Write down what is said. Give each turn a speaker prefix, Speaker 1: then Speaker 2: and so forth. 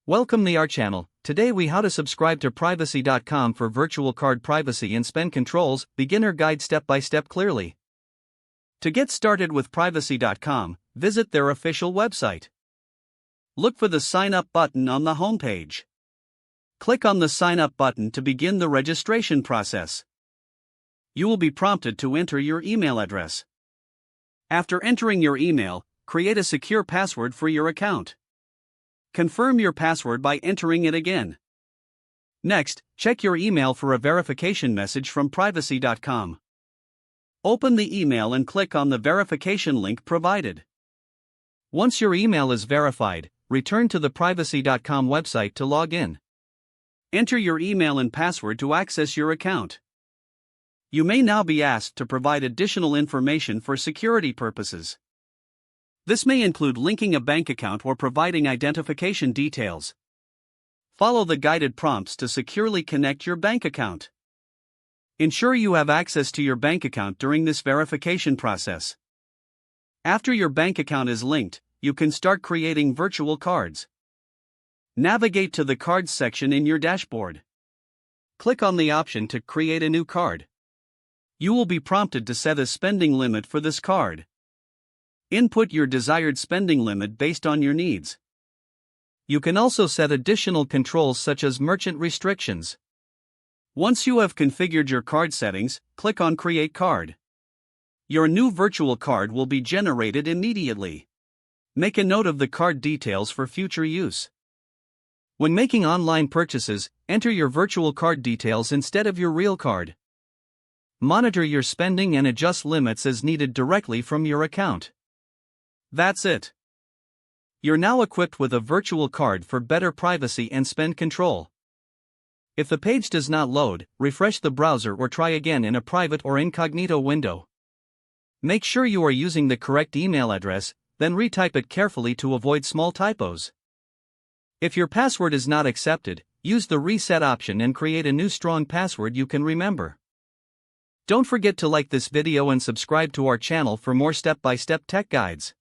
Speaker 1: Welcome to our channel. Today we how to subscribe to Privacy.com for virtual card privacy and spend controls, beginner guide step by step clearly. To get started with Privacy.com, visit their official website. Look for the sign up button on the homepage. Click on the sign up button to begin the registration process. You will be prompted to enter your email address. After entering your email, create a secure password for your account. Confirm your password by entering it again. Next, check your email for a verification message from Privacy.com. Open the email and click on the verification link provided. Once your email is verified, return to the Privacy.com website to log in. Enter your email and password to access your account. You may now be asked to provide additional information for security purposes. This may include linking a bank account or providing identification details. Follow the guided prompts to securely connect your bank account. Ensure you have access to your bank account during this verification process. After your bank account is linked, you can start creating virtual cards. Navigate to the Cards section in your dashboard. Click on the option to create a new card. You will be prompted to set a spending limit for this card. Input your desired spending limit based on your needs. You can also set additional controls such as merchant restrictions. Once you have configured your card settings, click on Create Card. Your new virtual card will be generated immediately. Make a note of the card details for future use. When making online purchases, enter your virtual card details instead of your real card. Monitor your spending and adjust limits as needed directly from your account. That's it. You're now equipped with a virtual card for better privacy and spend control. If the page does not load, refresh the browser or try again in a private or incognito window. Make sure you are using the correct email address, then retype it carefully to avoid small typos. If your password is not accepted, use the reset option and create a new strong password you can remember. Don't forget to like this video and subscribe to our channel for more step-by-step tech guides.